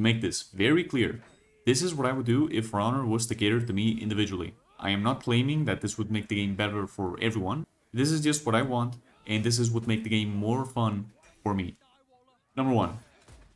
To make this very clear, this is what I would do if For Honor was to cater to me individually. I am not claiming that this would make the game better for everyone. This is just what I want, and this is what make the game more fun for me. Number 1.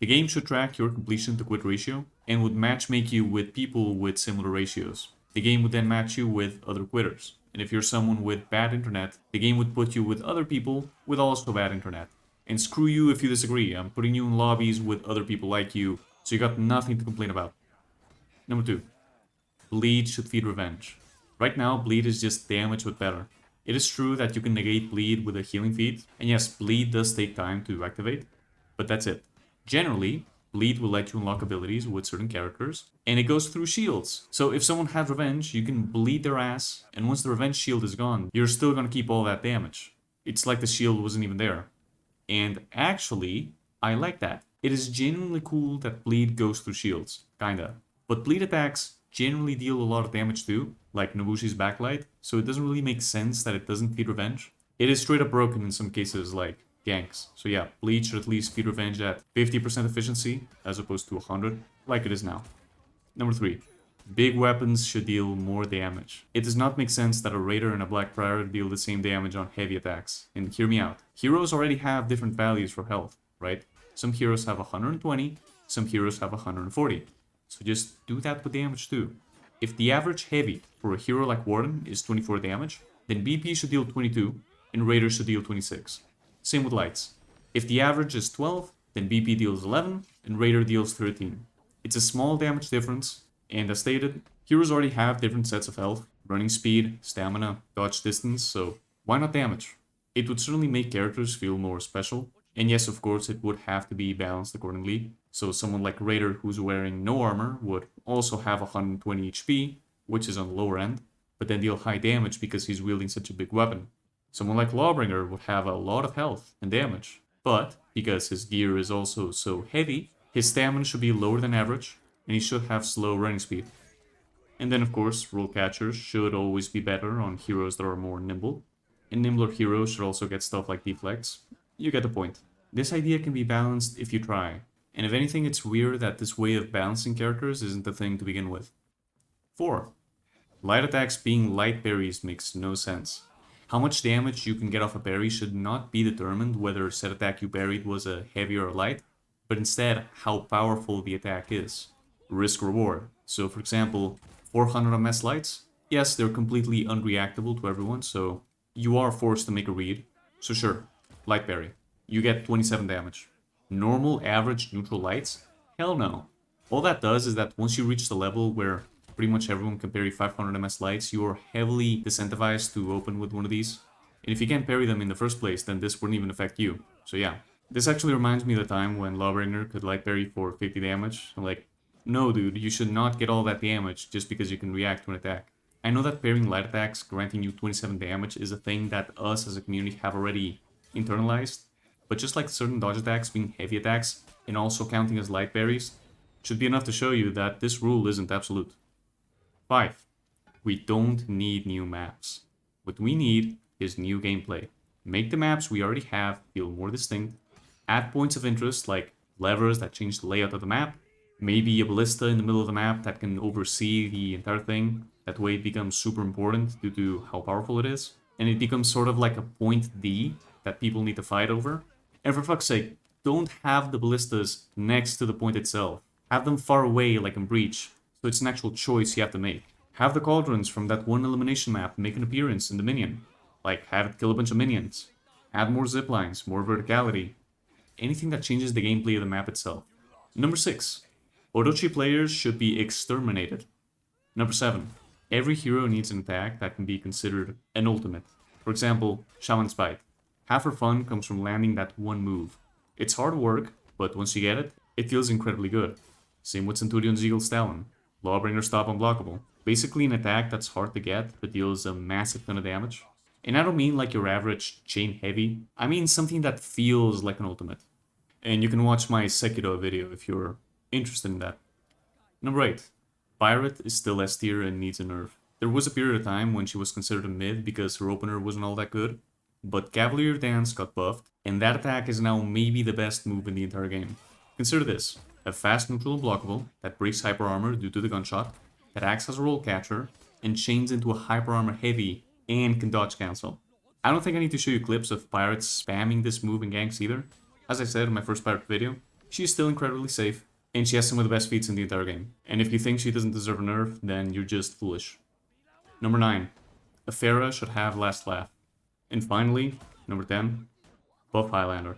The game should track your completion to quit ratio and would matchmake you with people with similar ratios. The game would then match you with other quitters. And if you're someone with bad internet, the game would put you with other people with also bad internet. And screw you if you disagree, I'm putting you in lobbies with other people like you, so you got nothing to complain about. Number 2. Bleed should feed revenge. Right now, bleed is just damage but better. It is true that you can negate bleed with a healing feat, and yes, bleed does take time to activate, but that's it. Generally, bleed will let you unlock abilities with certain characters, and it goes through shields. So if someone has revenge, you can bleed their ass, and once the revenge shield is gone, you're still gonna keep all that damage. It's like the shield wasn't even there. And actually, I like that. It is genuinely cool that bleed goes through shields, kinda. But bleed attacks generally deal a lot of damage too, like Nobushi's backlight, so it doesn't really make sense that it doesn't feed revenge. It is straight up broken in some cases, like ganks. So yeah, bleed should at least feed revenge at 50% efficiency, as opposed to 100, like it is now. Number 3. Big weapons should deal more damage. It does not make sense that a Raider and a Black Prior deal the same damage on heavy attacks. And hear me out. Heroes already have different values for health, right? Some heroes have 120, some heroes have 140. So just do that with damage too. If the average heavy for a hero like Warden is 24 damage, then BP should deal 22 and Raider should deal 26. Same with lights. If the average is 12, then BP deals 11 and Raider deals 13. It's a small damage difference, and as stated, heroes already have different sets of health, running speed, stamina, dodge distance, so why not damage? It would certainly make characters feel more special, and yes, of course, it would have to be balanced accordingly. So someone like Raider who's wearing no armor would also have 120 HP, which is on the lower end, but then deal high damage because he's wielding such a big weapon. Someone like Lawbringer would have a lot of health and damage, but because his gear is also so heavy, his stamina should be lower than average, and he should have slow running speed. And then of course, roll catchers should always be better on heroes that are more nimble, and nimbler heroes should also get stuff like deflects. You get the point. This idea can be balanced if you try, and if anything, it's weird that this way of balancing characters isn't the thing to begin with. 4. Light attacks being light berries makes no sense. How much damage you can get off a berry should not be determined whether said attack you buried was a heavy or a light, but instead how powerful the attack is. Risk reward. So for example, 400 MS lights, yes, they're completely unreactable to everyone, so you are forced to make a read. So sure, light berry. You get 27 damage. Normal, average, neutral lights? Hell no. All that does is that once you reach the level where pretty much everyone can parry 500 MS lights, you are heavily disincentivized to open with one of these. And if you can't parry them in the first place, then this wouldn't even affect you. So yeah. This actually reminds me of the time when Lawbringer could light parry for 50 damage. I'm like, no dude, you should not get all that damage just because you can react to an attack. I know that parrying light attacks granting you 27 damage is a thing that us as a community have already internalized, but just like certain dodge attacks being heavy attacks and also counting as light parries, should be enough to show you that this rule isn't absolute. 5. We don't need new maps. What we need is new gameplay. Make the maps we already have feel more distinct, add points of interest like levers that change the layout of the map, maybe a ballista in the middle of the map that can oversee the entire thing. That way it becomes super important due to how powerful it is, and it becomes sort of like a point D that people need to fight over. And for fuck's sake, don't have the ballistas next to the point itself. Have them far away like in Breach, so it's an actual choice you have to make. Have the cauldrons from that one elimination map make an appearance in the minion. Like, have it kill a bunch of minions. Add more ziplines, more verticality. Anything that changes the gameplay of the map itself. Number 6. Orochi players should be exterminated. Number 7. Every hero needs an attack that can be considered an ultimate. For example, Shaman's Bite. Half her fun comes from landing that one move. It's hard work, but once you get it, it feels incredibly good. Same with Centurion's Eagle Stallion. Lawbringer Stop Unblockable. Basically an attack that's hard to get, but deals a massive ton of damage. And I don't mean like your average chain heavy, I mean something that feels like an ultimate. And you can watch my Sekiro video if you're interested in that. Number 8. Pirate is still S tier and needs a nerf. There was a period of time when she was considered a mid because her opener wasn't all that good, but Cavalier Dance got buffed, and that attack is now maybe the best move in the entire game. Consider this. a fast neutral blockable that breaks hyper armor due to the gunshot, that acts as a roll catcher, and chains into a hyper armor heavy and can dodge cancel. I don't think I need to show you clips of pirates spamming this move in ganks either. As I said in my first pirate video, she is still incredibly safe, and she has some of the best feats in the entire game. And if you think she doesn't deserve a nerf, then you're just foolish. Number 9. Aphera should have last laugh. And finally, number 10. Buff Highlander.